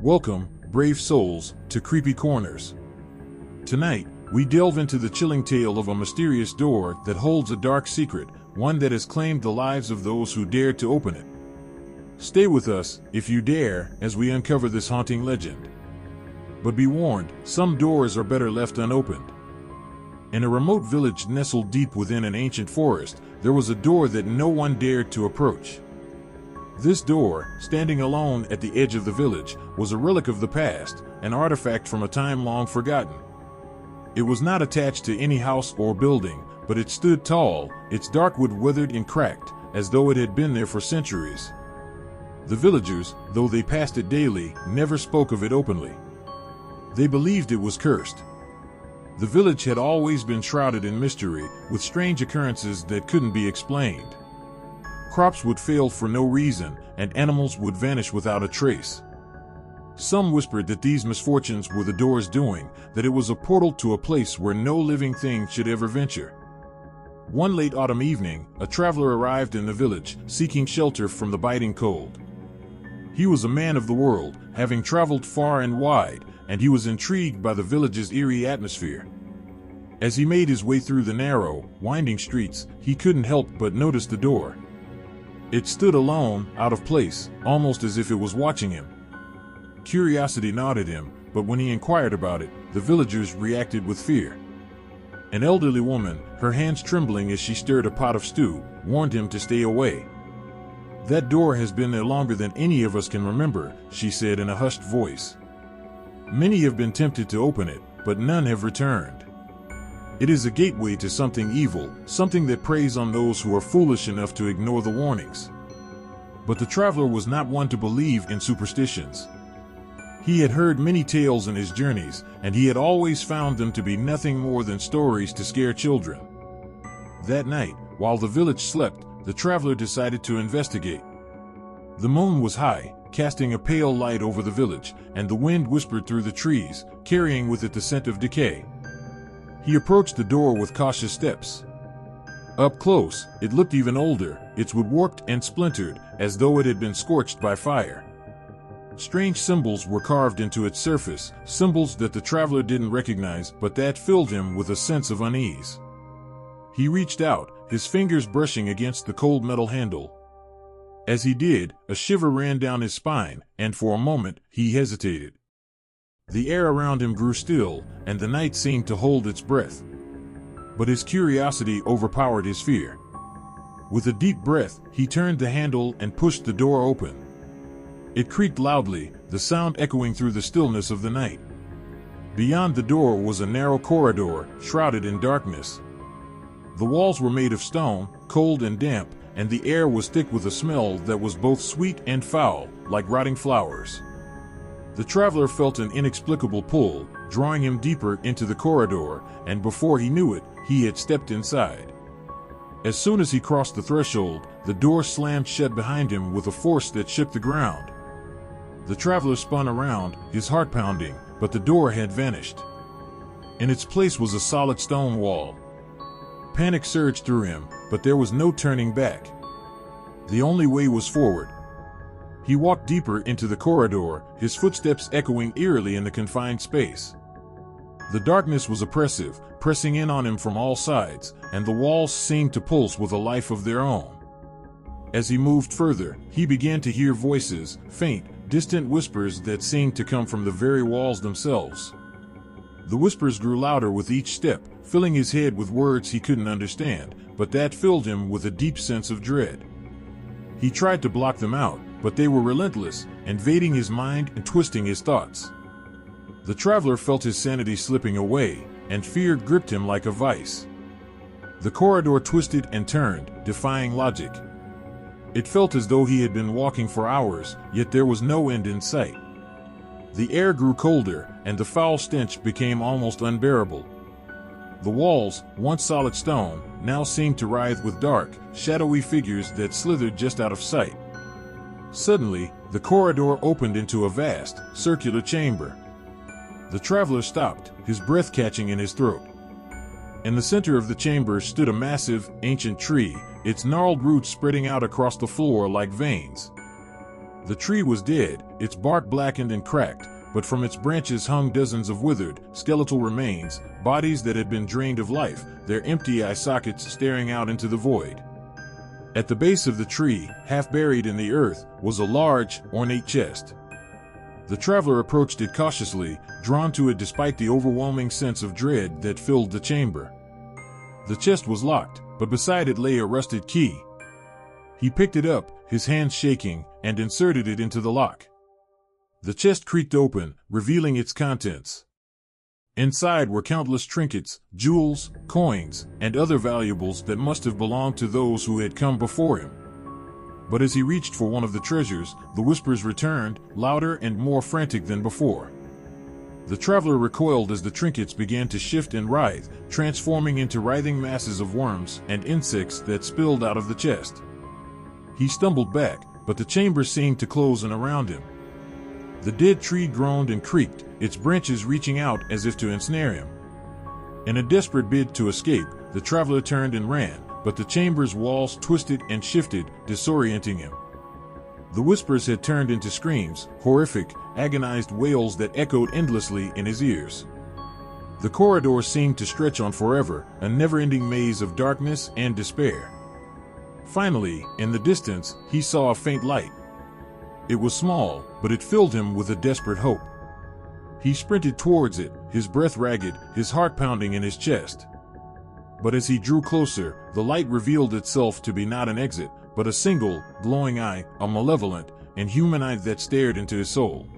Welcome, brave souls, to Creepy Corners. Tonight, we delve into the chilling tale of a mysterious door that holds a dark secret, one that has claimed the lives of those who dared to open it. Stay with us, if you dare, as we uncover this haunting legend. But be warned, some doors are better left unopened. In a remote village nestled deep within an ancient forest, there was a door that no one dared to approach. This door, standing alone at the edge of the village, was a relic of the past, an artifact from a time long forgotten. It was not attached to any house or building, but it stood tall, its dark wood withered and cracked, as though it had been there for centuries. The villagers, though they passed it daily, never spoke of it openly. They believed it was cursed. The village had always been shrouded in mystery, with strange occurrences that couldn't be explained. Crops would fail for no reason, and animals would vanish without a trace. Some whispered that these misfortunes were the door's doing, that it was a portal to a place where no living thing should ever venture. One late autumn evening, a traveler arrived in the village, seeking shelter from the biting cold. He was a man of the world, having traveled far and wide, and he was intrigued by the village's eerie atmosphere. As he made his way through the narrow, winding streets, he couldn't help but notice the door. It stood alone, out of place, almost as if it was watching him. Curiosity gnawed at him, but when he inquired about it, the villagers reacted with fear. An elderly woman, her hands trembling as she stirred a pot of stew, warned him to stay away. "That door has been there longer than any of us can remember," she said in a hushed voice. "Many have been tempted to open it, but none have returned. It is a gateway to something evil, something that preys on those who are foolish enough to ignore the warnings." But the traveler was not one to believe in superstitions. He had heard many tales in his journeys, and he had always found them to be nothing more than stories to scare children. That night, while the village slept, the traveler decided to investigate. The moon was high, casting a pale light over the village, and the wind whispered through the trees, carrying with it the scent of decay. He approached the door with cautious steps. Up close, it looked even older, its wood warped and splintered, as though it had been scorched by fire. Strange symbols were carved into its surface, symbols that the traveler didn't recognize, but that filled him with a sense of unease. He reached out, his fingers brushing against the cold metal handle. As he did, a shiver ran down his spine, and for a moment, he hesitated. The air around him grew still, and the night seemed to hold its breath. But his curiosity overpowered his fear. With a deep breath, he turned the handle and pushed the door open. It creaked loudly, the sound echoing through the stillness of the night. Beyond the door was a narrow corridor, shrouded in darkness. The walls were made of stone, cold and damp, and the air was thick with a smell that was both sweet and foul, like rotting flowers. The traveler felt an inexplicable pull, drawing him deeper into the corridor, and before he knew it, he had stepped inside. As soon as he crossed the threshold, the door slammed shut behind him with a force that shook the ground. The traveler spun around, his heart pounding, but the door had vanished. In its place was a solid stone wall. Panic surged through him, but there was no turning back. The only way was forward. He walked deeper into the corridor, his footsteps echoing eerily in the confined space. The darkness was oppressive, pressing in on him from all sides, and the walls seemed to pulse with a life of their own. As he moved further, he began to hear voices, faint, distant whispers that seemed to come from the very walls themselves. The whispers grew louder with each step, filling his head with words he couldn't understand, but that filled him with a deep sense of dread. He tried to block them out, but they were relentless, invading his mind and twisting his thoughts. The traveler felt his sanity slipping away, and fear gripped him like a vice. The corridor twisted and turned, defying logic. It felt as though he had been walking for hours, yet there was no end in sight. The air grew colder, and the foul stench became almost unbearable. The walls, once solid stone, now seemed to writhe with dark, shadowy figures that slithered just out of sight. Suddenly, the corridor opened into a vast, circular chamber. The traveler stopped, his breath catching in his throat. In the center of the chamber stood a massive, ancient tree, its gnarled roots spreading out across the floor like veins. The tree was dead, its bark blackened and cracked, but from its branches hung dozens of withered, skeletal remains, bodies that had been drained of life, their empty eye sockets staring out into the void. At the base of the tree, half buried in the earth, was a large, ornate chest. The traveler approached it cautiously, drawn to it despite the overwhelming sense of dread that filled the chamber. The chest was locked, but beside it lay a rusted key. He picked it up, his hands shaking, and inserted it into the lock. The chest creaked open, revealing its contents. Inside were countless trinkets, jewels, coins, and other valuables that must have belonged to those who had come before him. But as he reached for one of the treasures, the whispers returned, louder and more frantic than before. The traveler recoiled as the trinkets began to shift and writhe, transforming into writhing masses of worms and insects that spilled out of the chest. He stumbled back, but the chamber seemed to close in around him. The dead tree groaned and creaked, its branches reaching out as if to ensnare him. In a desperate bid to escape, the traveler turned and ran, but the chamber's walls twisted and shifted, disorienting him. The whispers had turned into screams, horrific, agonized wails that echoed endlessly in his ears. The corridor seemed to stretch on forever, a never-ending maze of darkness and despair. Finally, in the distance, he saw a faint light. It was small, but it filled him with a desperate hope. He sprinted towards it, his breath ragged, his heart pounding in his chest. But as he drew closer, the light revealed itself to be not an exit, but a single, glowing eye, a malevolent and human eye that stared into his soul.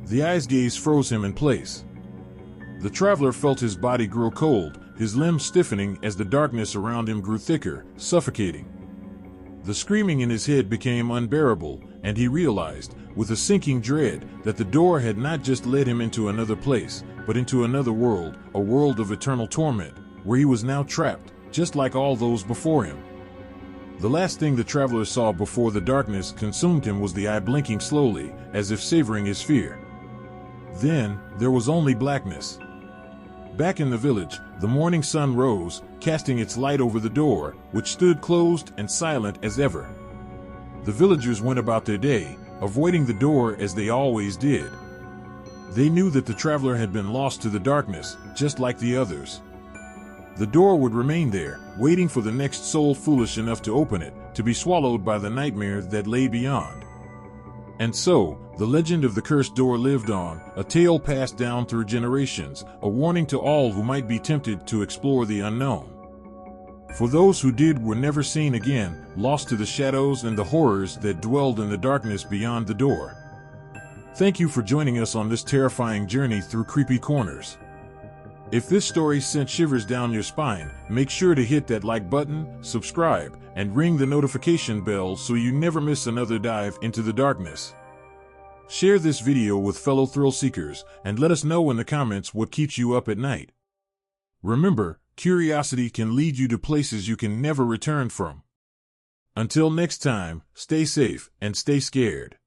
The eye's gaze froze him in place. The traveler felt his body grow cold, his limbs stiffening as the darkness around him grew thicker, suffocating. The screaming in his head became unbearable, and he realized, with a sinking dread, that the door had not just led him into another place, but into another world, a world of eternal torment, where he was now trapped, just like all those before him. The last thing the traveler saw before the darkness consumed him was the eye blinking slowly, as if savoring his fear. Then, there was only blackness. Back in the village, the morning sun rose, casting its light over the door, which stood closed and silent as ever. The villagers went about their day, avoiding the door as they always did. They knew that the traveler had been lost to the darkness, just like the others. The door would remain there, waiting for the next soul foolish enough to open it, to be swallowed by the nightmare that lay beyond. And so, the legend of the cursed door lived on, a tale passed down through generations, a warning to all who might be tempted to explore the unknown. For those who did were never seen again, lost to the shadows and the horrors that dwelled in the darkness beyond the door. Thank you for joining us on this terrifying journey through creepy corners. If this story sent shivers down your spine, make sure to hit that like button, subscribe, and ring the notification bell so you never miss another dive into the darkness. Share this video with fellow thrill seekers, and let us know in the comments what keeps you up at night. Remember, curiosity can lead you to places you can never return from. Until next time, stay safe and stay scared.